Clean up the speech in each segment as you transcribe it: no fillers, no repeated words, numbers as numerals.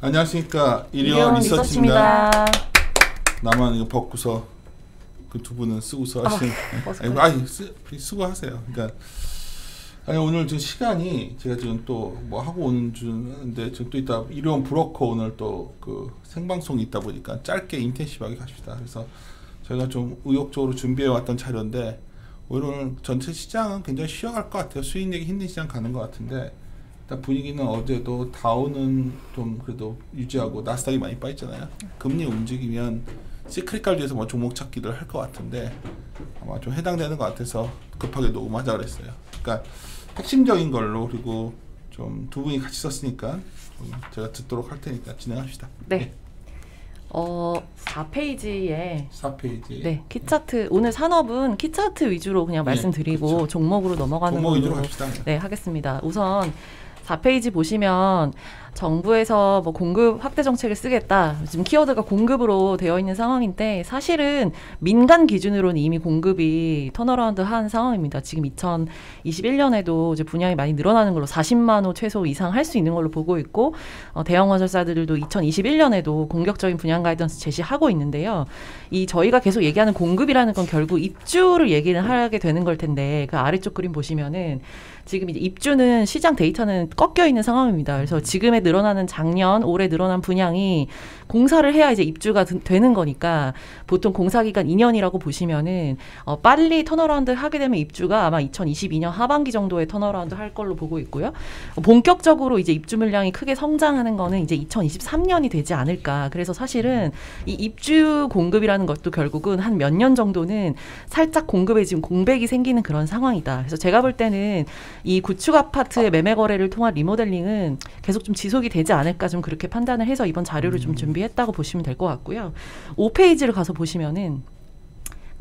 안녕하십니까. 일위원 리서치입니다. 나만 이거 벗고서 그 두 분은 쓰고서 하시는. 쓰고 하세요. 그러니까 오늘 지금 시간이 제가 지금 또 뭐 하고 오는 중인데 지금 또 이따 일위원 브로커 오늘 또 그 생방송이 있다 보니까 짧게 인텐시브하게 갑시다. 그래서 저희가 좀 의욕적으로 준비해 왔던 자료인데 오늘 전체 시장은 굉장히 쉬어갈 것 같아요. 수익 내기 힘든 시장 가는 것 같은데. 분위기는 어제도 다우는 좀 그래도 유지하고 나스닥이 많이 빠졌잖아요. 금리 움직이면 시크릿깔드에서 뭐 종목 찾기를 할 것 같은데 아마 좀 해당되는 것 같아서 급하게 녹음하자 그랬어요. 그러니까 핵심적인 걸로 그리고 좀 두 분이 같이 썼으니까 제가 듣도록 할 테니까 진행합시다. 네. 4페이지에 4페이지. 네, 키차트 오늘 산업은 키차트 위주로 그냥 말씀드리고 그렇죠. 종목으로 넘어가는 종목 위주로 걸로 합시다. 네, 하겠습니다. 우선 4페이지 보시면 정부에서 뭐 공급 확대 정책을 쓰겠다. 지금 키워드가 공급으로 되어 있는 상황인데 사실은 민간 기준으로는 이미 공급이 턴어라운드 한 상황입니다. 지금 2021년에도 이제 분양이 많이 늘어나는 걸로 40만 호 최소 이상 할 수 있는 걸로 보고 있고 대형 건설사들도 2021년에도 공격적인 분양 가이던스 제시하고 있는데요. 이 저희가 계속 얘기하는 공급이라는 건 결국 입주를 얘기를 하게 되는 걸 텐데 그 아래쪽 그림 보시면은 지금 이제 입주는 시장 데이터는 꺾여 있는 상황입니다. 그래서 지금의 늘어나는 작년, 올해 늘어난 분양이 공사를 해야 이제 입주가 되는 거니까 보통 공사 기간 2년이라고 보시면은 빨리 턴어라운드 하게 되면 입주가 아마 2022년 하반기 정도에 턴어라운드 할 걸로 보고 있고요. 본격적으로 이제 입주 물량이 크게 성장하는 거는 이제 2023년이 되지 않을까. 그래서 사실은 이 입주 공급이라는 것도 결국은 한 몇 년 정도는 살짝 공급에 지금 공백이 생기는 그런 상황이다. 그래서 제가 볼 때는 이 구축 아파트의 매매 거래를 통한 리모델링은 계속 좀 지속이 되지 않을까 좀 그렇게 판단을 해서 이번 자료를 좀 준비했다고 보시면 될 것 같고요. 5페이지를 가서 보시면은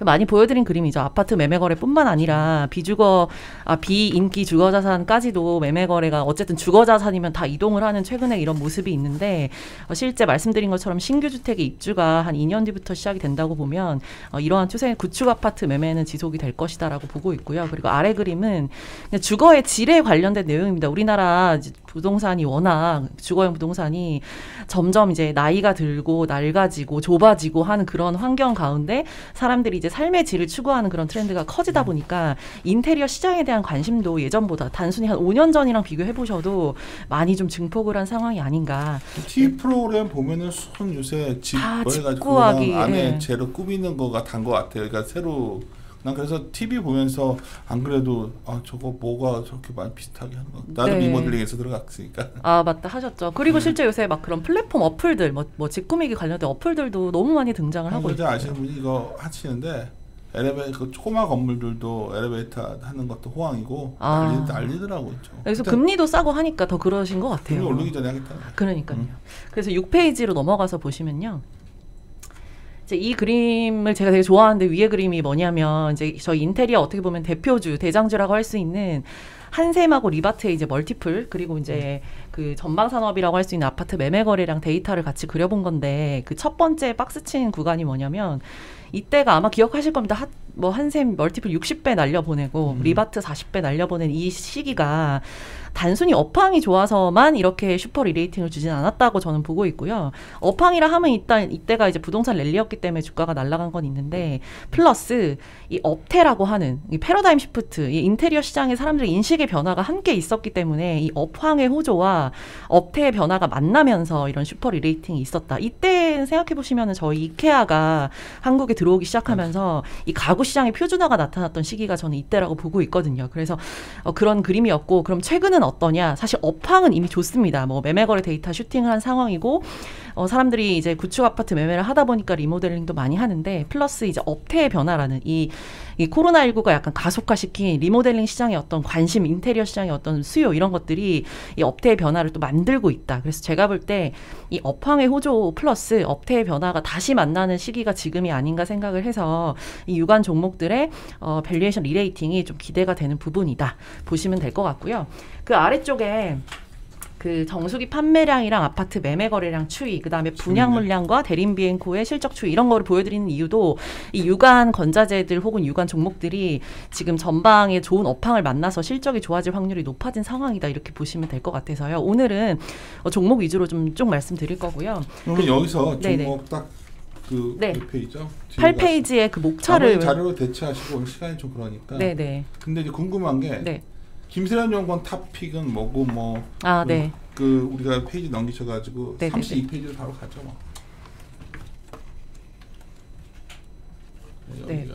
많이 보여드린 그림이죠. 아파트 매매 거래뿐만 아니라 비인기 주거 자산까지도 매매 거래가 어쨌든 주거 자산이면 다 이동을 하는 최근에 이런 모습이 있는데 실제 말씀드린 것처럼 신규 주택의 입주가 한 2년 뒤부터 시작이 된다고 보면 이러한 추세 구축 아파트 매매는 지속이 될 것이다라고 보고 있고요. 그리고 아래 그림은 주거의 질에 관련된 내용입니다. 우리나라 부동산이 워낙 주거용 부동산이 점점 이제 나이가 들고 낡아지고 좁아지고 하는 그런 환경 가운데 사람들이 이제 삶의 질을 추구하는 그런 트렌드가 커지다 보니까 인테리어 시장에 대한 관심도 예전보다 단순히 한 5년 전이랑 비교해 보셔도 많이 좀 증폭을 한 상황이 아닌가. TV 프로그램 보면은 손 요새 집 해가지고 안에 재료 꾸미는 거가 단 것 같아요. 그러니까 새로 난 그래서 TV 보면서 안 그래도 저거 뭐가 저렇게 많이 비슷하게 하는 거. 나도 리모델링에서 들어갔으니까. 맞다 하셨죠. 그리고 실제 요새 막 그런 플랫폼 어플들 뭐 집 꾸미기 관련된 어플들도 너무 많이 등장을 하고 있어요. 아시는 분이 이거 하시는데 그 조그마 건물들도 엘리베이터 하는 것도 호황이고 난리더라고 있죠. 그래서 금리도 싸고 하니까 더 그러신 것 같아요. 금리 오르기 전에 하겠다는 거예요. 그러니까요. 그래서 6페이지로 넘어가서 보시면요. 이 그림을 제가 되게 좋아하는데 위에 그림이 뭐냐면 이제 저희 인테리어 어떻게 보면 대표주, 대장주라고 할 수 있는 한샘하고 리바트의 이제 멀티플 그리고 이제 그 전방 산업이라고 할 수 있는 아파트 매매 거래량 데이터를 같이 그려본 건데 그 첫 번째 박스 친 구간이 뭐냐면 이때가 아마 기억하실 겁니다. 한샘 멀티플 60배 날려보내고 리바트 40배 날려보낸 이 시기가 단순히 업황이 좋아서만 이렇게 슈퍼 리레이팅을 주진 않았다고 저는 보고 있고요. 업황이라 하면 일단 이때가 이제 부동산 랠리였기 때문에 주가가 날아간 건 있는데 플러스 이 업태라고 하는 이 패러다임 시프트, 이 인테리어 시장의 사람들의 인식의 변화가 함께 있었기 때문에 이 업황의 호조와 업태의 변화가 만나면서 이런 슈퍼 리레이팅이 있었다. 이때 생각해 보시면은 저희 이케아가 한국에 들어오기 시작하면서 이 가구 시장의 표준화가 나타났던 시기가 저는 이때라고 보고 있거든요. 그래서 그런 그림이었고 그럼 최근은 어떠냐? 사실 업황은 이미 좋습니다. 뭐 매매거래 데이터 슈팅을 한 상황이고 사람들이 이제 구축 아파트 매매를 하다 보니까 리모델링도 많이 하는데 플러스 이제 업태의 변화라는 이 코로나19가 약간 가속화시킨 리모델링 시장의 어떤 관심, 인테리어 시장의 어떤 수요 이런 것들이 이 업태의 변화를 또 만들고 있다. 그래서 제가 볼 때 이 업황의 호조 플러스 업태의 변화가 다시 만나는 시기가 지금이 아닌가 생각을 해서 이 유관 종목들의 밸류에이션 리레이팅이 좀 기대가 되는 부분이다. 보시면 될 것 같고요. 그 아래쪽에 그 정수기 판매량이랑 아파트 매매 거래량 추이, 그다음에 분양 물량과 대림 비엔코의 실적 추이 이런 거를 보여드리는 이유도 이 유관 건자재들 혹은 유관 종목들이 지금 전방에 좋은 업황을 만나서 실적이 좋아질 확률이 높아진 상황이다 이렇게 보시면 될 것 같아서요. 오늘은 종목 위주로 좀 쭉 말씀드릴 거고요. 그러면 여기서 종목 딱 그 몇 페이지죠? 8페이지의 그 목차를 자료로 대체하시고 시간이 좀 그러니까. 네네. 근데 이제 궁금한 게 김세련 연구원 탑픽은 뭐고 뭐. 네. 그 우리가 페이지 넘기셔가지고 32페이지로 바로 가죠. 뭐. 네.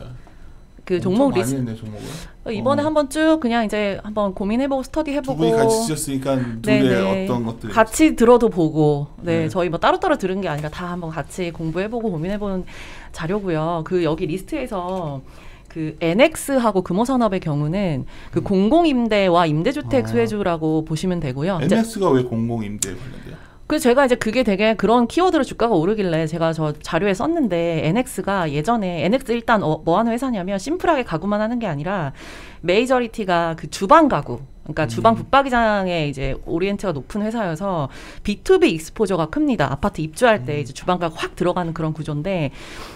그 종목 리스트 많이 했네, 종목을. 이번에 한번 쭉 그냥 이제 한번 고민해보고 스터디해보고 두 분이 같이 쓰셨으니까 둘의 어떤 것들이 같이 들어도 보고 저희 뭐 따로따로 들은 게 아니라 다 한번 같이 공부해보고 고민해보는 자료고요. 그 여기 리스트에서 그 NX하고 금호산업의 경우는 그 공공임대와 임대주택 수혜주라고 보시면 되고요. NX가 왜 공공임대에 관련돼요? 그래서 제가 이제 그게 되게 그런 키워드로 주가가 오르길래 제가 저 자료에 썼는데 NX가 예전에 NX 일단 뭐 하는 회사냐면 심플하게 가구만 하는 게 아니라 메이저리티가 그 주방 가구, 그러니까 주방 붙박이장에 이제 오리엔트가 높은 회사여서 B2B 익스포저가 큽니다. 아파트 입주할 때 이제 주방 가구 확 들어가는 그런 구조인데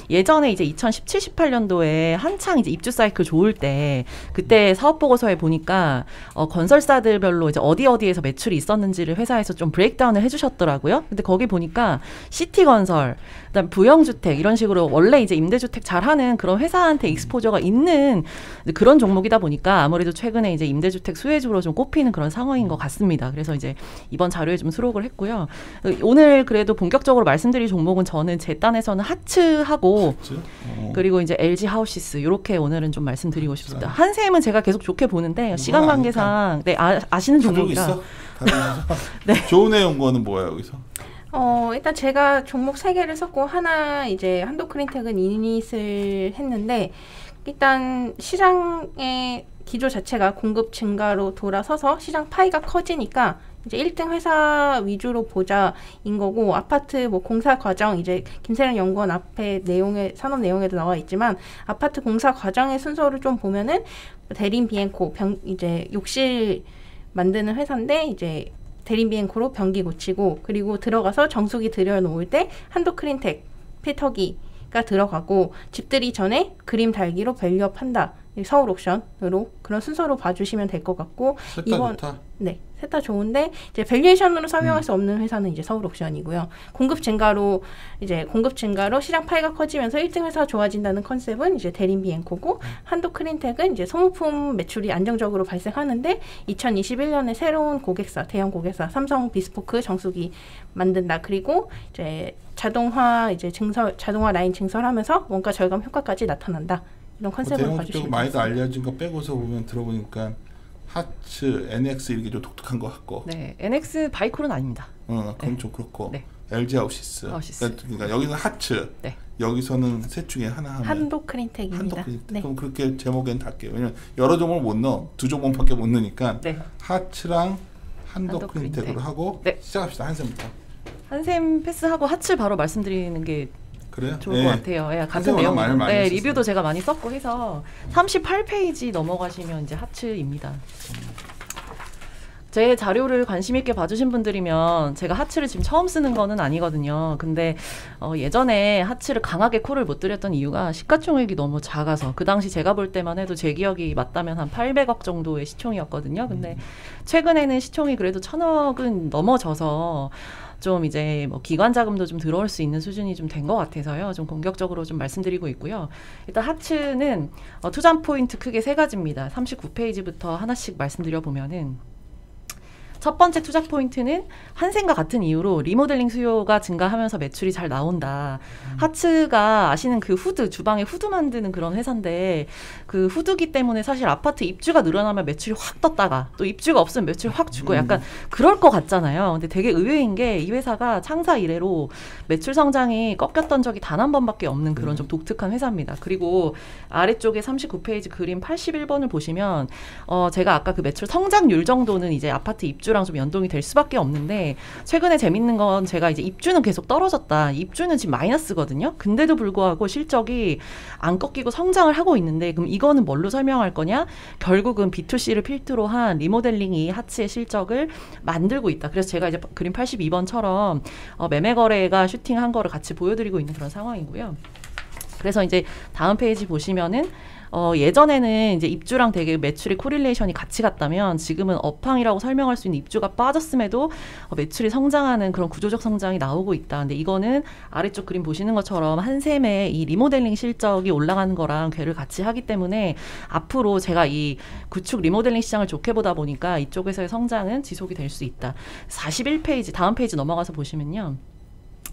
예전에 이제 2017, 18년도에 한창 이제 입주 사이클 좋을 때 그때 사업 보고서에 보니까 건설사들별로 이제 어디에서 매출이 있었는지를 회사에서 좀 브레이크다운을 해주셨더라고요. 근데 거기 보니까 시티건설, 그다음 부영주택 이런 식으로 원래 이제 임대주택 잘하는 그런 회사한테 익스포저가 있는 그런 종목이다 보니까 아무래도 최근에 이제 임대주택 수혜주로 좀 꼽히는 그런 상황인 것 같습니다. 그래서 이제 이번 자료에 좀 수록을 했고요. 오늘 그래도 본격적으로 말씀드릴 종목은 저는 제 딴에서는 하츠하고 그리고 이제 LG 하우시스 이렇게 오늘은 좀 말씀드리고 싶습니다. 한샘은 제가 계속 좋게 보는데 시간 관계상 아시는 종목이라. 네. 좋은 내용 거는 뭐예요 여기서? 일단 제가 종목 3개를 썼고 하나 이제 한도크린텍은 이닛을 했는데 일단 시장의 기조 자체가 공급 증가로 돌아서서 시장 파이가 커지니까 이제 1등 회사 위주로 보자인 거고 아파트 뭐 공사 과정 이제 김세련 연구원 앞에 내용에 산업 내용에도 나와 있지만 아파트 공사 과정의 순서를 좀 보면은 대림 비엔코 이제 욕실 만드는 회사인데 이제 대림 비엔코로 변기 고치고 그리고 들어가서 정수기 들여놓을 때 한도크린텍 필터기가 들어가고 집들이 전에 그림 달기로 밸류업 한다. 서울 옥션으로 그런 순서로 봐주시면 될 것 같고 이번 좋다. 네, 셋 다 좋은데 이제 밸류에이션으로 설명할 수 없는 회사는 이제 서울 옥션이고요. 공급 증가로 시장 파이가 커지면서 1등 회사 좋아진다는 컨셉은 이제 대림 비엔코고 한도크린텍은 이제 소모품 매출이 안정적으로 발생하는데 2021년에 새로운 고객사, 대형 고객사 삼성 비스포크 정수기 만든다. 그리고 이제 자동화 라인 증설하면서 원가 절감 효과까지 나타난다. 이런 컨셉을 봐주시면 많이도 알려진 거 빼고서 보면 들어보니까 하츠, NX 이렇게 좀 독특한 것 같고. 네, NX 바이콜은 아닙니다. 그럼 좀 그렇고. 네. LG 하우시스. 그러니까 여기는 하츠. 네. 여기서는 셋 중에 하나 하면 한도크린텍입니다. 네. 그럼 그렇게 제목엔 달게요. 왜냐면 여러 종목을 못 넣어. 2종목밖에 못 넣으니까 하츠랑 한도크린텍으로 하고 시작합시다. 한샘부터. 한샘 패스하고 하츠 바로 말씀드리는 게 그래요? 좋을 것 같아요. 같은 내용. 리뷰도 제가 많이 썼고 해서 38페이지 넘어가시면 이제 하츠입니다. 제 자료를 관심 있게 봐주신 분들이면 제가 하츠를 지금 처음 쓰는 거는 아니거든요. 근데 예전에 하츠를 강하게 콜을 못 드렸던 이유가 시가총액이 너무 작아서 그 당시 제가 볼 때만 해도 제 기억이 맞다면 한 800억 정도의 시총이었거든요. 근데 최근에는 시총이 그래도 1000억은 넘어져서 좀 이제 뭐 기관 자금도 좀 들어올 수 있는 수준이 좀 된 것 같아서요. 좀 공격적으로 좀 말씀드리고 있고요. 일단 하츠는 투자 포인트 크게 3가지입니다. 39페이지부터 하나씩 말씀드려 보면은 첫 번째 투자 포인트는 한샘과 같은 이유로 리모델링 수요가 증가하면서 매출이 잘 나온다. 하츠가 아시는 그 후드, 주방에 후드 만드는 그런 회사인데 그 후드기 때문에 사실 아파트 입주가 늘어나면 매출이 확 떴다가 또 입주가 없으면 매출이 확 죽고 약간 그럴 것 같잖아요. 근데 되게 의외인 게 이 회사가 창사 이래로 매출 성장이 꺾였던 적이 단 한 번밖에 없는 그런 좀 독특한 회사입니다. 그리고 아래쪽에 39페이지 그림 81번을 보시면 제가 아까 그 매출 성장률 정도는 이제 아파트 입주 입주랑 좀 연동이 될 수밖에 없는데 최근에 재밌는 건 제가 이제 입주는 계속 떨어졌다. 입주는 지금 마이너스거든요. 근데도 불구하고 실적이 안 꺾이고 성장을 하고 있는데 그럼 이거는 뭘로 설명할 거냐? 결국은 B2C를 필두로 한 리모델링이 하츠의 실적을 만들고 있다. 그래서 제가 이제 그림 82번처럼 매매 거래가 슈팅한 거를 같이 보여드리고 있는 그런 상황이고요. 그래서 이제 다음 페이지 보시면은 예전에는 이제 입주랑 되게 매출의 코릴레이션이 같이 갔다면 지금은 업황이라고 설명할 수 있는 입주가 빠졌음에도 매출이 성장하는 그런 구조적 성장이 나오고 있다. 근데 이거는 아래쪽 그림 보시는 것처럼 한샘의 이 리모델링 실적이 올라가는 거랑 괴를 같이 하기 때문에 앞으로 제가 이 구축 리모델링 시장을 좋게 보다 보니까 이쪽에서의 성장은 지속이 될 수 있다. 41페이지 다음 페이지 넘어가서 보시면요.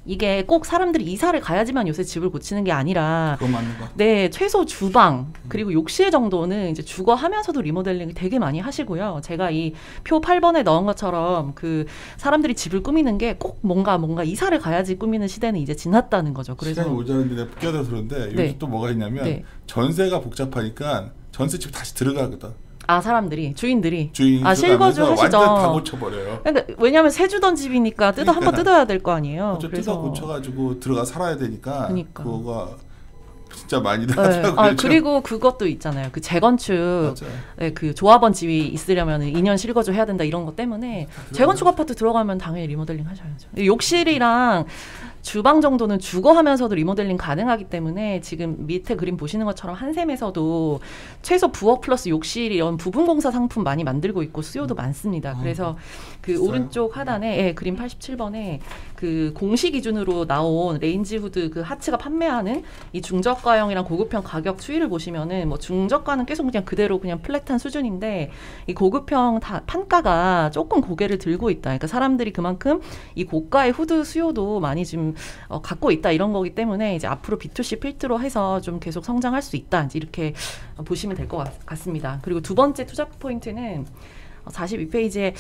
이게 꼭 사람들이 이사를 가야지만 요새 집을 고치는 게 아니라 그거 맞는 거. 네, 최소 주방 그리고 욕실 정도는 이제 주거하면서도 리모델링을 되게 많이 하시고요. 제가 이 표 8번에 넣은 것처럼 그 사람들이 집을 꾸미는 게 꼭 뭔가 이사를 가야지 꾸미는 시대는 이제 지났다는 거죠. 그래서 시간이 모자란데 내가 끼어들어서 그런데 네. 요즘 또 뭐가 있냐면 네. 전세가 복잡하니까 전세집 다시 들어가거든. 사람들이 주인들이 실거주하시죠. 실거주하시죠. 완전 다 고쳐버려요. 그러니까 왜냐하면 새 주던 집이니까 한번 뜯어야 될 거 아니에요. 그래서 뜯어 고쳐가지고 들어가 살아야 되니까 그러니까. 그거가 진짜 많이 나더라고요. 네. 그리고 그것도 있잖아요. 그 재건축, 네, 그 조합원 집이 있으려면 2년 실거주 해야 된다 이런 것 때문에 재건축 아파트 들어가면 당연히 리모델링 하셔야죠. 욕실이랑 주방 정도는 주거하면서도 리모델링 가능하기 때문에 지금 밑에 그림 보시는 것처럼 한샘에서도 최소 부엌 플러스 욕실 이런 부분 공사 상품 많이 만들고 있고 수요도 많습니다. 그래서 그 비싸요? 오른쪽 하단에 그림 87번에 그 공시 기준으로 나온 레인지 후드 그 하츠가 판매하는 이 중저가형이랑 고급형 가격 추이를 보시면은 뭐 중저가는 계속 그냥 그대로 그냥 플랫한 수준인데 이 고급형 판가가 조금 고개를 들고 있다. 그러니까 사람들이 그만큼 이 고가의 후드 수요도 많이 지금 갖고 있다 이런 거기 때문에 이제 앞으로 B2C 필두로 해서 좀 계속 성장할 수 있다. 이제 이렇게 보시면 될 것 같습니다. 그리고 두 번째 투자 포인트는 42페이지에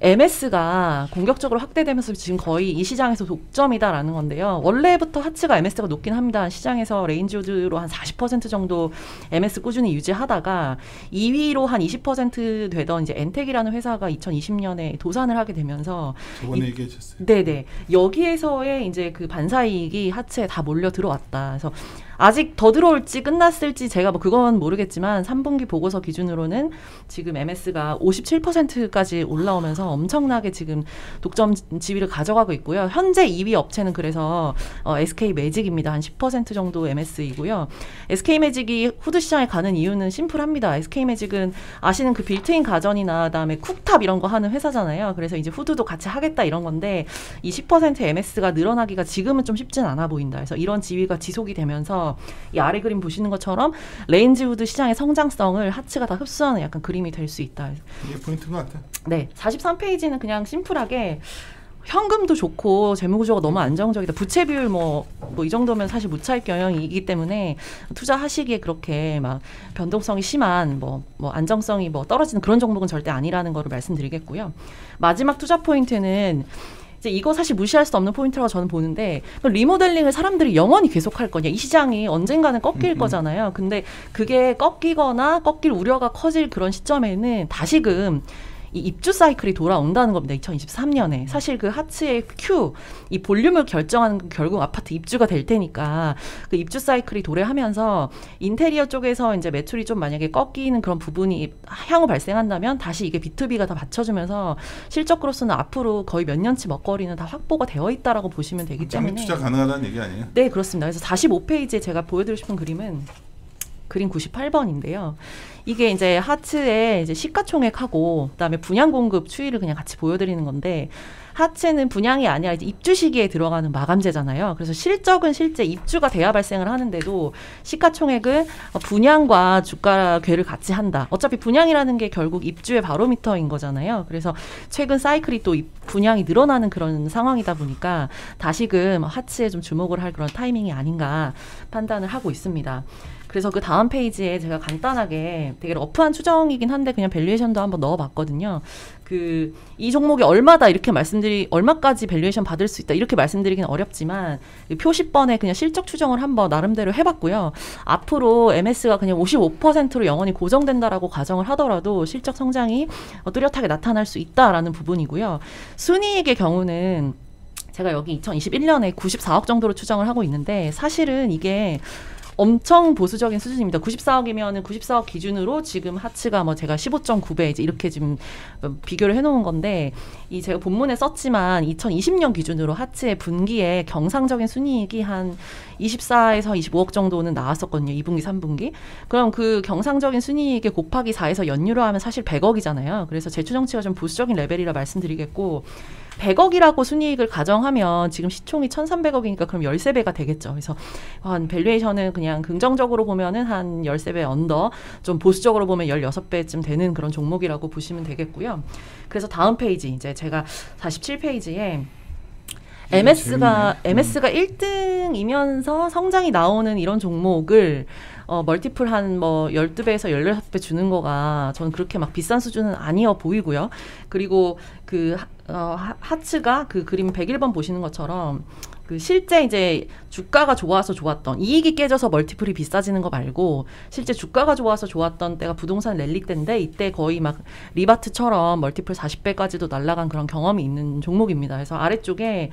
MS가 공격적으로 확대되면서 지금 거의 이 시장에서 독점이다라는 건데요. 원래부터 하츠가 MS가 높긴 합니다. 시장에서 레인지우드로 한 40% 정도 MS 꾸준히 유지하다가 2위로 한 20% 되던 이제 엔텍이라는 회사가 2020년에 도산을 하게 되면서 저번에 얘기해 주셨어요. 네네. 여기에서의 이제 그 반사이익이 하츠에 다 몰려 들어왔다. 그래서 아직 더 들어올지 끝났을지 제가 뭐 그건 모르겠지만 3분기 보고서 기준으로는 지금 MS가 57%까지 올라오면서 엄청나게 지금 독점 지위를 가져가고 있고요. 현재 2위 업체는 그래서 SK 매직입니다. 한 10% 정도 MS이고요. SK 매직이 후드 시장에 가는 이유는 심플합니다. SK 매직은 아시는 그 빌트인 가전이나 그다음에 쿡탑 이런 거 하는 회사잖아요. 그래서 이제 후드도 같이 하겠다 이런 건데 이 10% MS가 늘어나기가 지금은 좀 쉽진 않아 보인다. 그래서 이런 지위가 지속이 되면서 이 아래 그림 보시는 것처럼 레인지 후드 시장의 성장성을 하츠가 다 흡수하는 약간 그림이 될 수 있다. 이게 포인트인 것 같아요. 네, 43페이지는 그냥 심플하게 현금도 좋고 재무구조가 너무 안정적이다. 부채 비율 뭐 이 정도면 사실 무차익 경영이기 때문에 투자하시기에 그렇게 막 변동성이 심한 뭐 안정성이 떨어지는 그런 종목은 절대 아니라는 거를 말씀드리겠고요. 마지막 투자 포인트는 이제 이거 사실 무시할 수 없는 포인트라고 저는 보는데 리모델링을 사람들이 영원히 계속할 거냐. 이 시장이 언젠가는 꺾일 거잖아요. 근데 그게 꺾이거나 꺾일 우려가 커질 그런 시점에는 다시금 이 입주 사이클이 돌아온다는 겁니다. 2023년에. 사실 그 하츠의 Q, 이 볼륨을 결정하는 결국 아파트 입주가 될 테니까 그 입주 사이클이 도래하면서 인테리어 쪽에서 이제 매출이 좀 만약에 꺾이는 그런 부분이 향후 발생한다면 다시 이게 B2B가 다 받쳐주면서 실적으로서는 앞으로 거의 몇 년치 먹거리는 다 확보가 되어 있다라고 보시면 되기 때문에. 투자 가능하다는 얘기 아니에요? 네, 그렇습니다. 그래서 45페이지에 제가 보여드리고 싶은 그림은 그림 98번인데요. 이게 이제 하츠의 이제 시가총액하고 그다음에 분양 공급 추이를 그냥 같이 보여드리는 건데 하츠는 분양이 아니라 이제 입주 시기에 들어가는 마감재잖아요. 그래서 실적은 실제 입주가 돼야 발생을 하는데도 시가총액은 분양과 주가 궤를 같이 한다. 어차피 분양이라는 게 결국 입주의 바로미터인 거잖아요. 그래서 최근 사이클이 또 분양이 늘어나는 그런 상황이다 보니까 다시금 하츠에 좀 주목을 할 그런 타이밍이 아닌가 판단을 하고 있습니다. 그래서 그 다음 페이지에 제가 간단하게 되게 러프한 추정이긴 한데 그냥 밸류에이션도 한번 넣어봤거든요. 이 종목이 얼마다 이렇게 얼마까지 밸류에이션 받을 수 있다 이렇게 말씀드리긴 어렵지만 표 10번에 그냥 실적 추정을 한번 나름대로 해봤고요. 앞으로 MS가 그냥 55%로 영원히 고정된다라고 가정을 하더라도 실적 성장이 뚜렷하게 나타날 수 있다라는 부분이고요. 순이익의 경우는 제가 여기 2021년에 94억 정도로 추정을 하고 있는데 사실은 이게 엄청 보수적인 수준입니다. 94억이면은 94억 기준으로 지금 하츠가 뭐 제가 15.9배 이제 이렇게 지금 비교를 해놓은 건데 이 제가 본문에 썼지만 2020년 기준으로 하츠의 분기에 경상적인 순이익이 한 24에서 25억 정도는 나왔었거든요. 2분기, 3분기. 그럼 그 경상적인 순이익에 곱하기 4에서 연율로 하면 사실 100억이잖아요. 그래서 제 추정치가 좀 보수적인 레벨이라 말씀드리겠고 100억이라고 순이익을 가정하면 지금 시총이 1,300억이니까 그럼 13배가 되겠죠. 그래서 한 밸류에이션은 그냥 긍정적으로 보면은 한 13배 언더, 좀 보수적으로 보면 16배쯤 되는 그런 종목이라고 보시면 되겠고요. 그래서 다음 페이지 이제 제가 47페이지에 MS가 1등이면서 성장이 나오는 이런 종목을 멀티플 한 뭐 12배에서 16배 주는 거가 저는 그렇게 막 비싼 수준은 아니어 보이고요. 그리고 하츠가 그 그림 101번 보시는 것처럼 실제 이제 주가가 좋아서 좋았던 이익이 깨져서 멀티플이 비싸지는 거 말고 실제 주가가 좋아서 좋았던 때가 부동산 랠리 때인데 이때 거의 막 리바트처럼 멀티플 40배까지도 날아간 그런 경험이 있는 종목입니다. 그래서 아래쪽에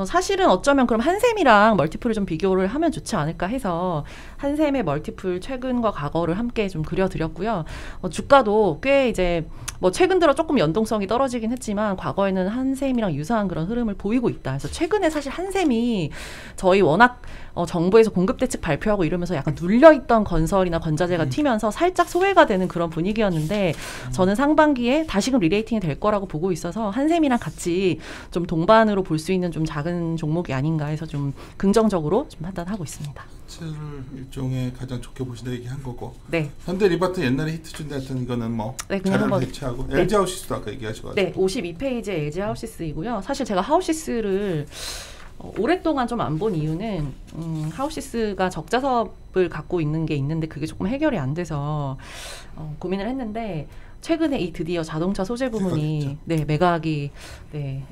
사실은 어쩌면 그럼 한샘이랑 멀티플을 좀 비교를 하면 좋지 않을까 해서 한샘의 멀티플 최근과 과거를 함께 좀 그려드렸고요. 주가도 꽤 이제 뭐 최근 들어 조금 연동성이 떨어지긴 했지만 과거에는 한샘이랑 유사한 그런 흐름을 보이고 있다. 그래서 최근에 사실 한샘이 저희 워낙 정부에서 공급 대책 발표하고 이러면서 약간 눌려있던 건설이나 건자재가 튀면서 살짝 소외가 되는 그런 분위기였는데 저는 상반기에 다시금 리레이팅이 될 거라고 보고 있어서 한샘이랑 같이 좀 동반으로 볼 수 있는 좀 작은 종목이 아닌가 해서 좀 긍정적으로 좀 판단하고 있습니다. 를 일종의 가장 좋게 보신다 얘기한 거고. 네. 현대 리바트 옛날에 히트준데 하여튼 이거는 뭐 네, 잘 대체하고. 네. LG 하우시스도 아까 얘기하셔가지고. 네, 52페이지에 LG 하우시스이고요. 사실 제가 하우시스를 오랫동안 좀 안 본 이유는 하우시스가 적자 사업을 갖고 있는 게 있는데 그게 조금 해결이 안 돼서 고민을 했는데 최근에 이 드디어 자동차 소재 부분이 매각이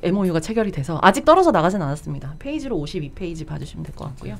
MOU가 체결이 돼서 아직 떨어져 나가진 않았습니다. 페이지로 52페이지 봐주시면 될 것 같고요.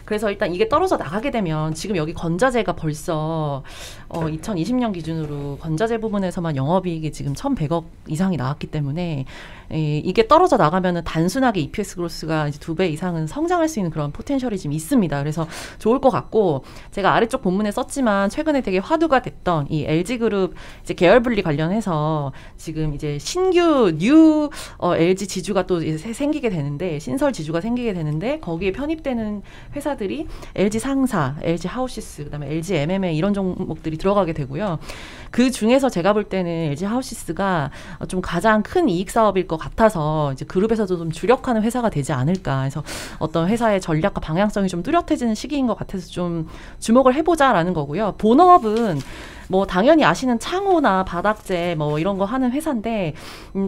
그래서 일단 이게 떨어져 나가게 되면 지금 여기 건자재가 벌써 2020년 기준으로 건자재 부분에서만 영업이익이 지금 1,100억 이상이 나왔기 때문에 이게 떨어져 나가면은 단순하게 EPS 그로스가 이제 2배 이상은 성장할 수 있는 그런 포텐셜이 지금 있습니다. 그래서 좋을 것 같고 제가 아래쪽 본문에 썼지만 최근에 되게 화두가 됐던 이 LG그룹 이제 계열 분리 관련해서 지금 이제 신규 뉴 LG 지주가 또 이제 생기게 되는데 신설 지주가 생기게 되는데 거기에 편입되는 회사들이 LG 상사, LG 하우시스, 그다음에 LG MMA 이런 종목들이 들어가게 되고요. 그 중에서 제가 볼 때는 LG 하우시스가 좀 가장 큰 이익 사업일 것 같아서 이제 그룹에서도 좀 주력하는 회사가 되지 않을까 해서 어떤 회사의 전략과 방향성이 좀 뚜렷해지는 시기인 것 같아서 좀 주목을 해보자라는 거고요. 본업은 뭐 당연히 아시는 창호나 바닥재 뭐 이런 거 하는 회사인데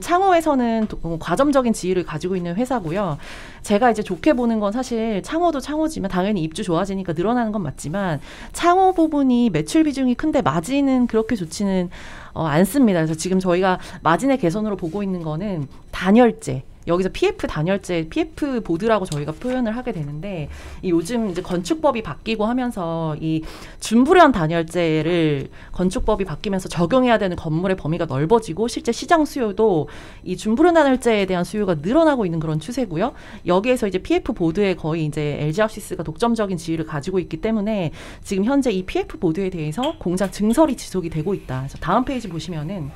창호에서는 과점적인 지위를 가지고 있는 회사고요. 제가 이제 좋게 보는 건 사실 창호도 창호지만 당연히 입주 좋아지니까 늘어나는 건 맞지만 창호 부분이 매출 비중이 큰데 마진은 그렇게 좋지는 않습니다. 그래서 지금 저희가 마진의 개선으로 보고 있는 거는 단열재. 여기서 PF 단열재, PF 보드라고 저희가 표현을 하게 되는데 이 요즘 이제 건축법이 바뀌고 하면서 이 준불연 단열재를 건축법이 바뀌면서 적용해야 되는 건물의 범위가 넓어지고 실제 시장 수요도 이 준불연 단열재에 대한 수요가 늘어나고 있는 그런 추세고요. 여기에서 이제 PF 보드에 거의 이제 LG 하우시스가 독점적인 지위를 가지고 있기 때문에 지금 현재 이 PF 보드에 대해서 공장 증설이 지속이 되고 있다. 그래서 다음 페이지 보시면은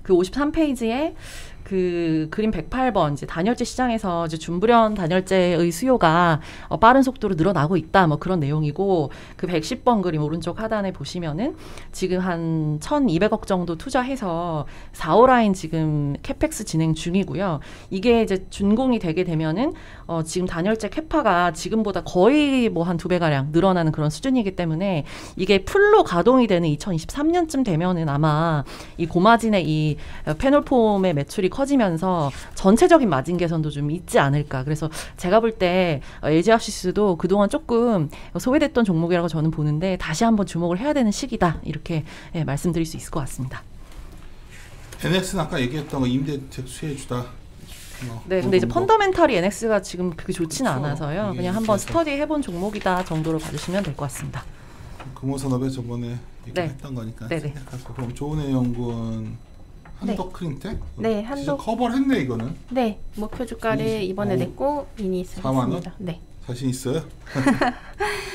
그 53페이지에 그 그림 108번 이제 단열재 시장에서 이제 준불연 단열재의 수요가 빠른 속도로 늘어나고 있다 뭐 그런 내용이고 그 110번 그림 오른쪽 하단에 보시면은 지금 한 1,200억 정도 투자해서 4호 라인 지금 캐펙스 진행 중이고요. 이게 이제 준공이 되게 되면은 지금 단열재 캐파가 지금보다 거의 뭐 한 2배가량 늘어나는 그런 수준이기 때문에 이게 풀로 가동이 되는 2023년쯤 되면은 아마 이 고마진의 이 패널폼의 매출이 커지면서 전체적인 마진 개선도 좀 있지 않을까. 그래서 제가 볼 때 LG합시스도 그동안 조금 소외됐던 종목이라고 저는 보는데 다시 한번 주목을 해야 되는 시기다. 이렇게 말씀드릴 수 있을 것 같습니다. NX는 아까 얘기했던 거 임대주택 수혜주다. 네, 근데 이제 펀더멘탈이 NX가 지금 그렇게 좋지는 않아서요. 그냥 한번 스터디 해본 종목이다 정도로 봐주시면 될 것 같습니다. 금호산업에 저번에 얘기했던 거니까. 네네. 그럼 조은혜 연구원 한덕크린텍? 네, 한덕 커버를 했네 이거는. 네, 목표 주가를 이번에 냈고 이니스 4만 원? 했습니다. 네. 자신 있어요?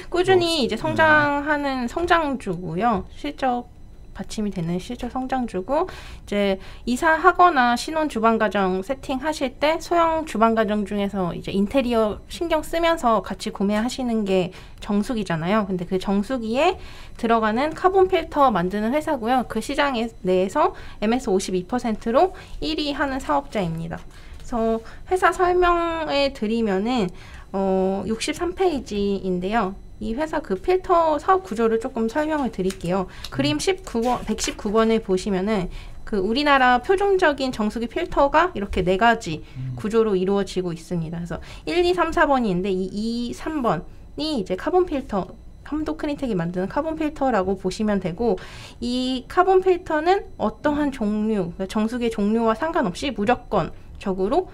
꾸준히 이제 성장하는 성장주고요. 실적 받침이 되는 실적 성장주고, 이제 이사하거나 신혼 주방가정 세팅하실 때 소형 주방가정 중에서 이제 인테리어 신경 쓰면서 같이 구매하시는 게 정수기잖아요. 근데 그 정수기에 들어가는 카본 필터 만드는 회사고요. 그 시장 내에서 MS 52%로 1위 하는 사업자입니다. 그래서 회사 설명을 드리면은 63페이지인데요. 이 회사 그 필터 사업 구조를 조금 설명을 드릴게요. 그림 119번을 보시면은 그 우리나라 표준적인 정수기 필터가 이렇게 4가지 구조로 이루어지고 있습니다. 그래서 1, 2, 3, 4번이 있는데 이 2, 3번이 이제 카본 필터, 한독크린텍이 만드는 카본 필터라고 보시면 되고, 이 카본 필터는 어떠한 종류, 정수기의 종류와 상관없이 무조건적으로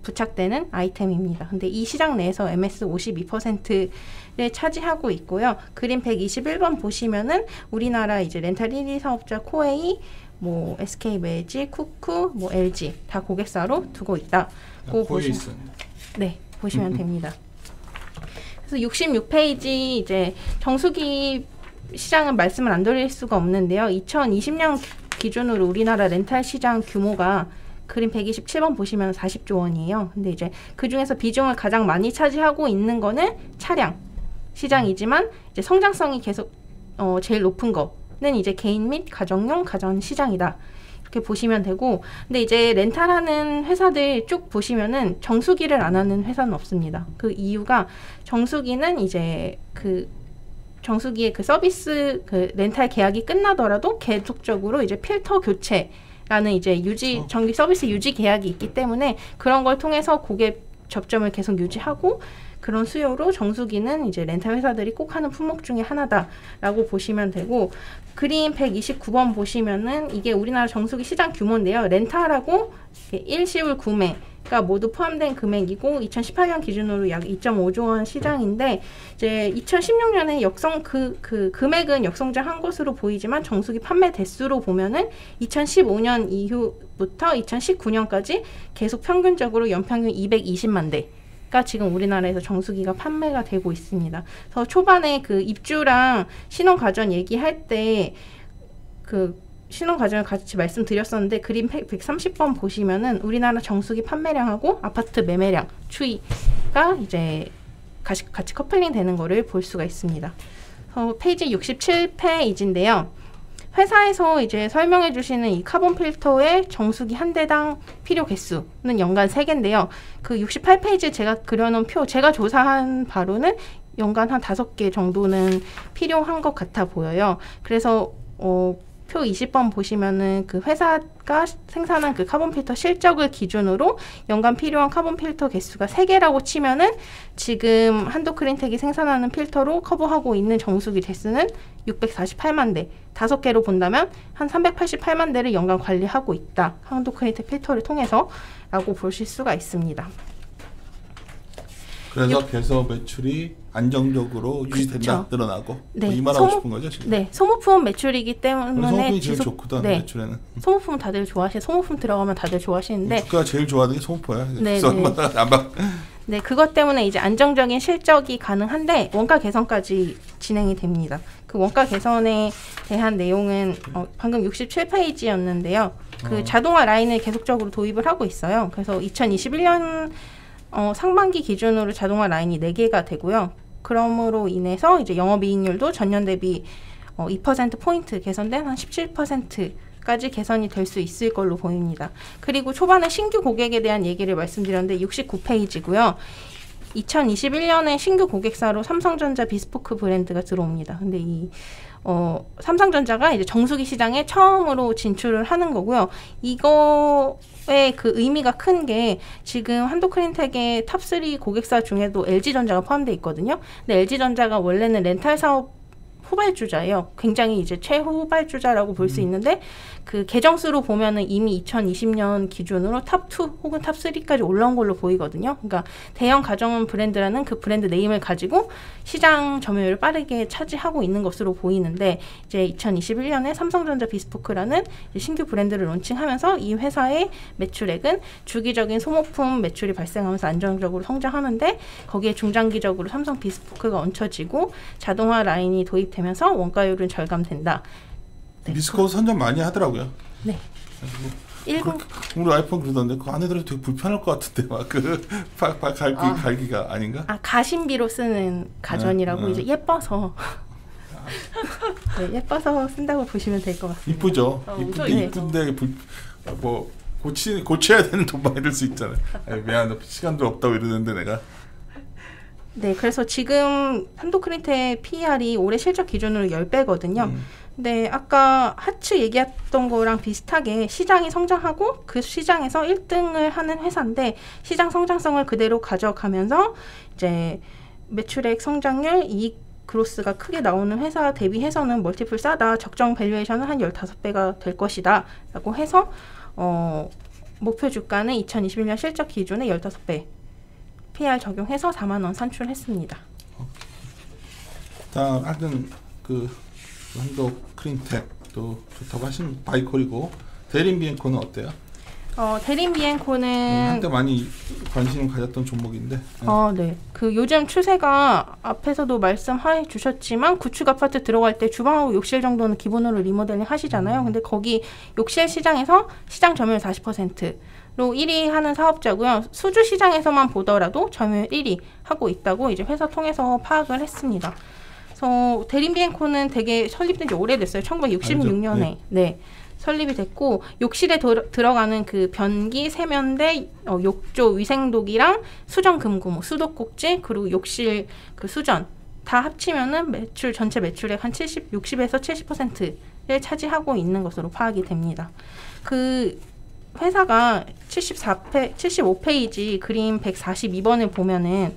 부착되는 아이템입니다. 근데 이 시장 내에서 MS 52%를 차지하고 있고요. 그림 121번 보시면은 우리나라 이제 렌탈 1위 사업자 코웨이, 뭐 SK 매지, 쿠쿠, 뭐 LG 다 고객사로 두고 있다고 보시면 됩니다. 그래서 66페이지 이제 정수기 시장은 말씀을 안 드릴 수가 없는데요. 2020년 기준으로 우리나라 렌탈 시장 규모가 그림 127번 보시면 40조 원이에요. 근데 이제 그 중에서 비중을 가장 많이 차지하고 있는 거는 차량 시장이지만, 이제 성장성이 계속 제일 높은 거는 이제 개인 및 가정용 가전 시장이다. 이렇게 보시면 되고, 근데 이제 렌탈하는 회사들 쭉 보시면은 정수기를 안 하는 회사는 없습니다. 그 이유가 정수기는 이제 그 정수기의 그 서비스 그 렌탈 계약이 끝나더라도 계속적으로 이제 필터 교체 라는 이제 정기 서비스 유지 계약이 있기 때문에 그런 걸 통해서 고객 접점을 계속 유지하고, 그런 수요로 정수기는 이제 렌탈 회사들이 꼭 하는 품목 중에 하나다라고 보시면 되고, 그림 129번 보시면은 이게 우리나라 정수기 시장 규모인데요. 렌탈하고 일시불 구매가 모두 포함된 금액이고 2018년 기준으로 약 2.5조 원 시장인데, 이제 2016년에 그 금액은 역성장한 것으로 보이지만 정수기 판매 대수로 보면은 2015년 이후부터 2019년까지 계속 평균적으로 연평균 220만 대가 지금 우리나라에서 정수기가 판매가 되고 있습니다. 그래서 초반에 그 입주랑 신혼가전 얘기할 때 그 신혼가전을 같이 말씀드렸었는데, 그림 130번 보시면은 우리나라 정수기 판매량하고 아파트 매매량 추이가 이제 같이 커플링 되는 거를 볼 수가 있습니다. 페이지 67페이지인데요. 회사에서 이제 설명해 주시는 이 카본 필터의 정수기 한 대당 필요 개수는 연간 3개인데요. 그 68페이지에 제가 그려놓은 표, 제가 조사한 바로는 연간 한 5개 정도는 필요한 것 같아 보여요. 그래서 표 20번 보시면은 그 회사가 생산한 그 카본 필터 실적을 기준으로 연간 필요한 카본 필터 개수가 3개라고 치면은 지금 한독크린텍이 생산하는 필터로 커버하고 있는 정수기 대수는 648만 대, 5개로 본다면 한 388만 대를 연간 관리하고 있다. 한독크린텍 필터를 통해서 라고 보실 수가 있습니다. 그래서 계속 매출이 안정적으로 유지된다, 늘어나고. 네. 이 말하고 싶은 거죠 지금? 네, 소모품 매출이기 때문에 소모품이 제일 좋거든. 네. 매출에는. 소모품 다들 좋아하시는, 소모품 들어가면 다들 좋아하시는데, 국가가 제일 좋아하는 게 소모품이야. 네, 네, 그것 때문에 이제 안정적인 실적이 가능한데 원가 개선까지 진행이 됩니다. 그 원가 개선에 대한 내용은 방금 67페이지였는데요. 그 자동화 라인을 계속적으로 도입을 하고 있어요. 그래서 2021년 상반기 기준으로 자동화 라인이 4개가 되고요. 그러므로 인해서 이제 영업이익률도 전년 대비 2%포인트 개선된 한 17%까지 개선이 될 수 있을 걸로 보입니다. 그리고 초반에 신규 고객에 대한 얘기를 말씀드렸는데 69페이지고요. 2021년에 신규 고객사로 삼성전자 비스포크 브랜드가 들어옵니다. 근데 이 삼성전자가 이제 정수기 시장에 처음으로 진출을 하는 거고요. 이거의 그 의미가 큰 게 지금 한도크린텍의 탑3 고객사 중에도 LG전자가 포함되어 있거든요. 근데 LG전자가 원래는 렌탈 사업 후발주자예요. 굉장히 이제 최후발주자라고 볼 수 있는데 그 계정수로 보면은 이미 2020년 기준으로 탑2 혹은 탑3까지 올라온 걸로 보이거든요. 그러니까 대형 가전 브랜드라는 그 브랜드 네임을 가지고 시장 점유율을 빠르게 차지하고 있는 것으로 보이는데 이제 2021년에 삼성전자 비스포크라는 신규 브랜드를 론칭하면서 이 회사의 매출액은 주기적인 소모품 매출이 발생하면서 안정적으로 성장하는데 거기에 중장기적으로 삼성 비스포크가 얹혀지고 자동화 라인이 도입되면서 원가율은 절감된다. 네. 비스코 선전 많이 하더라고요. 네. 우리 와이프는 그러던데 그 안에 들어도 되게 불편할 것 같은데 막 그 갈기가 아닌가? 가심비로 쓰는 가전이라고 이제 예뻐서 네, 예뻐서 쓴다고 보시면 될 것 같습니다. 이쁘죠. 이쁜데 뭐 고쳐야 되는 돈 많이 들 수 있잖아요. 미안해 시간도 없다고 이러는데 내가. 네, 그래서 지금 한도크린텍 PER이 올해 실적 기준으로 10배거든요. 근데 아까 하츠 얘기했던 거랑 비슷하게 시장이 성장하고 그 시장에서 1등을 하는 회사인데 시장 성장성을 그대로 가져가면서 이제 매출액 성장률, 이익 그로스가 크게 나오는 회사 대비해서는 멀티플 싸다. 적정 밸류에이션은 한 15배가 될 것이다. 라고 해서 목표 주가는 2021년 실적 기준에 15배 PER 적용해서 4만 원 산출했습니다. 자, 하여튼 그 한도크린텍도 좋다고 하신 바이콜이고 대림비엔코는 어때요? 대림비엔코는 한때 많이 관심을 가졌던 종목인데. 네. 그 요즘 추세가 앞에서도 말씀해 주셨지만 구축 아파트 들어갈 때 주방하고 욕실 정도는 기본으로 리모델링 하시잖아요. 근데 거기 욕실 시장에서 시장 점유율 40%로 1위 하는 사업자고요. 수주 시장에서만 보더라도 점유율 1위 하고 있다고 이제 회사 통해서 파악을 했습니다. 그래서 대림비엔코는 되게 설립된 지 오래됐어요. 1966년에. 네. 설립이 됐고 욕실에 들어가는 그 변기, 세면대, 욕조, 위생도기랑 수전 금고, 수도꼭지 그리고 욕실 그 수전 다 합치면은 전체 매출액 한 60에서 70%를 차지하고 있는 것으로 파악이 됩니다. 그 회사가 75페이지 그림 142번을 보면은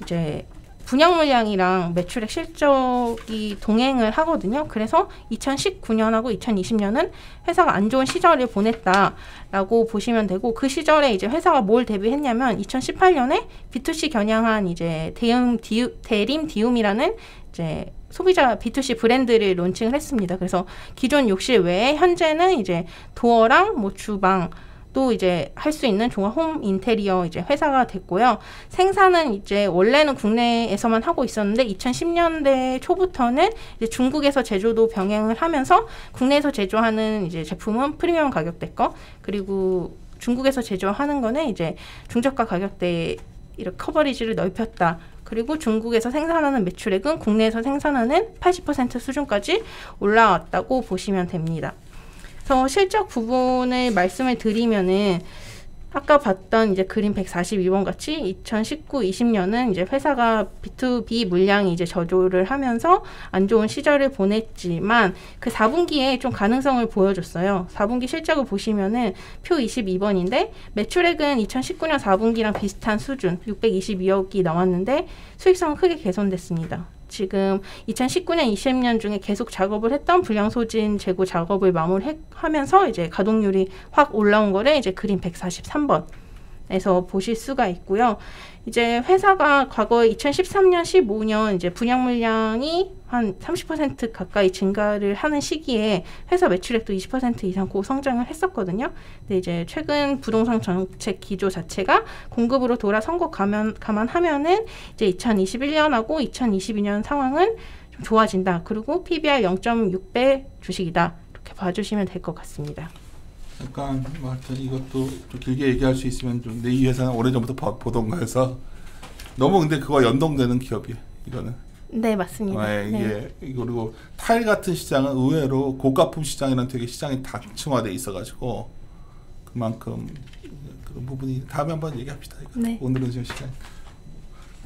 이제 분양 물량이랑 매출액 실적이 동행을 하거든요. 그래서 2019년하고 2020년은 회사가 안 좋은 시절을 보냈다라고 보시면 되고 그 시절에 이제 회사가 뭘 대비했냐면 2018년에 B2C 겨냥한 이제 대림 디움이라는 이제 소비자 B2C 브랜드를 론칭을 했습니다. 그래서 기존 욕실 외에 현재는 이제 도어랑 뭐 주방 또 이제 할 수 있는 종합 홈 인테리어 이제 회사가 됐고요. 생산은 이제 원래는 국내에서만 하고 있었는데 2010년대 초부터는 이제 중국에서 제조도 병행을 하면서 국내에서 제조하는 이제 제품은 프리미엄 가격대 거 그리고 중국에서 제조하는 거는 이제 중저가 가격대 이렇게 커버리지를 넓혔다. 그리고 중국에서 생산하는 매출액은 국내에서 생산하는 80% 수준까지 올라왔다고 보시면 됩니다. 그래서 실적 부분을 말씀을 드리면은 아까 봤던 이제 그림 142번 같이 2019, 20년은 이제 회사가 B2B 물량이 이제 저조를 하면서 안 좋은 시절을 보냈지만 그 4분기에 좀 가능성을 보여줬어요. 4분기 실적을 보시면은 표 22번인데 매출액은 2019년 4분기랑 비슷한 수준 622억이 나왔는데 수익성은 크게 개선됐습니다. 지금 2019년, 20년 중에 계속 작업을 했던 불량소진 재고 작업을 마무리하면서 이제 가동률이 확 올라온 거를 이제 그림 143번에서 보실 수가 있고요. 이제 회사가 과거에 2013년, 15년 이제 분양 물량이 한 30% 가까이 증가를 하는 시기에 회사 매출액도 20% 이상 고성장을 했었거든요. 근데 이제 최근 부동산 정책 기조 자체가 공급으로 돌아선 것 감안하면은 이제 2021년하고 2022년 상황은 좀 좋아진다. 그리고 PBR 0.6배 주식이다. 이렇게 봐주시면 될 것 같습니다. 약간 뭐 하여튼 이것도 좀 길게 얘기할 수 있으면 좀 내 이 회사는 오래전부터 보던가 해서 너무 근데 그거 연동되는 기업이에요. 이거는. 네, 맞습니다. 이게 그리고 타일 같은 시장은 의외로 고가품 시장이랑 되게 시장이 다층화돼 있어가지고 그만큼 그런 부분이 다음에 한번 얘기합시다. 이거. 네. 오늘은 좀 시간.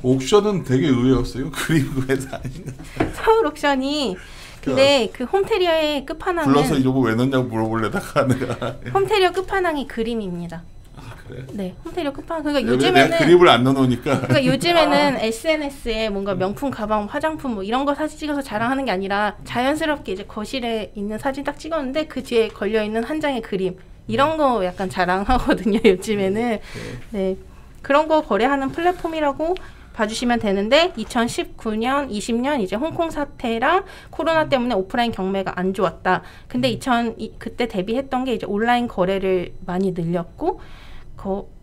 옥션은 되게 의외였어요. 그림 회사 아닌가? 서울 옥션이 근데 그 홈테리어의 끝판왕은 불러서 이거 왜 넣냐고 물어보려다가 내가 홈테리어 끝판왕이 그림입니다. 그래? 네, 홈테리어 끝판왕. 그러니까 요즘에는 내가 그립을 안 넣어놓으니까. 그러니까 요즘에는 SNS에 뭔가 명품 가방, 화장품 뭐 이런 거 사진 찍어서 자랑하는 게 아니라 자연스럽게 이제 거실에 있는 사진 딱 찍었는데 그 뒤에 걸려 있는 한 장의 그림 이런 거 약간 자랑하거든요. 요즘에는 네 그런 거 거래하는 플랫폼이라고 봐주시면 되는데 2019년, 20년 이제 홍콩 사태랑 코로나 때문에 오프라인 경매가 안 좋았다. 근데 그때 대비했던 게 이제 온라인 거래를 많이 늘렸고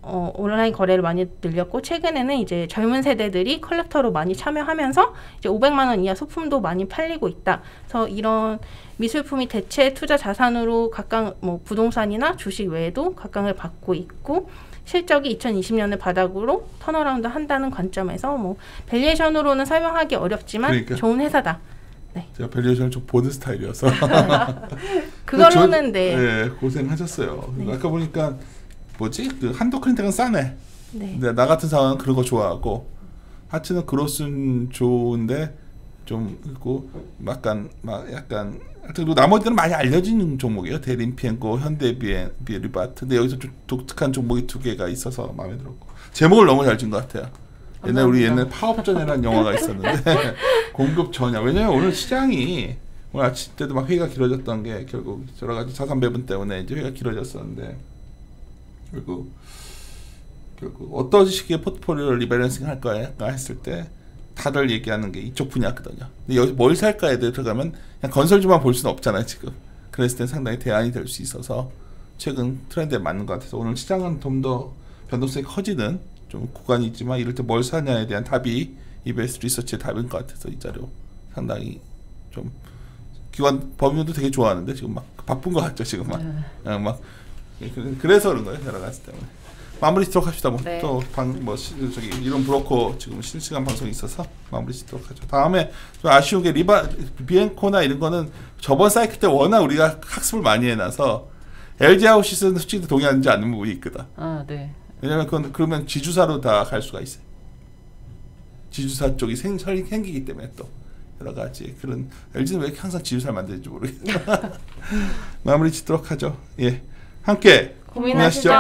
온라인 거래를 많이 늘렸고 최근에는 이제 젊은 세대들이 컬렉터로 많이 참여하면서 이제 500만 원 이하 소품도 많이 팔리고 있다. 그래서 이런 미술품이 대체 투자 자산으로 각각 뭐 부동산이나 주식 외에도 각광을 받고 있고 실적이 2020년을 바닥으로 턴어라운드 한다는 관점에서 뭐 밸류에이션으로는 설명하기 어렵지만 그러니까. 좋은 회사다. 네. 제가 밸류에이션을 좀 보는 스타일이어서 그걸로는 네. 고생하셨어요. 네. 아까 보니까 뭐지? 그 한도크린텍은 싸네. 네. 근데 나 같은 상황은 그런 거 좋아하고 하츠는 그로스는 좋은데 좀 그리고 약간 그리고 나머지는 많이 알려진 종목이에요. 대림피엔코, 현대비리바트. 근데 여기서 좀 독특한 종목이 2개가 있어서 마음에 들었고 제목을 너무 잘 지은 것 같아요. 우리 옛날 파업전이라는 영화가 있었는데 공급 전야. 왜냐면 오늘 시장이 오늘 아침 때도 막 회의가 길어졌던 게 결국 여러 가지 자산 배분 때문에 이제 회의가 길어졌었는데 결국 어떤 식의 포트폴리오를 리밸런싱 할 거야 했을 때 다들 얘기하는 게 이쪽 분야거든요. 근데 여기 뭘 살까에 들어가면 그냥 건설주만 볼 수는 없잖아요 지금. 그랬을 때 상당히 대안이 될 수 있어서 최근 트렌드에 맞는 것 같아서 오늘 시장은 좀 더 변동성이 커지는 좀 구간이 있지만 이럴 때 뭘 사냐에 대한 답이 EBS 리서치의 답인 것 같아서 이 자료 상당히 좀 기관 법인도 되게 좋아하는데 지금 막 바쁜 것 같죠 지금 막 그래서 그런 거예요 여러 가지 때문에. 마무리 짓도록 합시다. 뭐 네. 또 저기 이런 브로커 지금 실시간 방송이 있어서 마무리 짓도록 하죠. 다음에 좀 아쉬운 게 비엔코나 이런 거는 저번 사이클 때 워낙 우리가 학습을 많이 해놔서 LG 아웃시스는 솔직히 동의하지 않는 부분이 있거든. 아, 네. 왜냐면 그러면 지주사로 다 갈 수가 있어요. 지주사 쪽이 생기기 때문에 또 여러 가지 그런 LG는 왜 이렇게 항상 지주사를 만드는지 모르겠어요. 마무리 짓도록 하죠. 예, 함께 고민하시죠.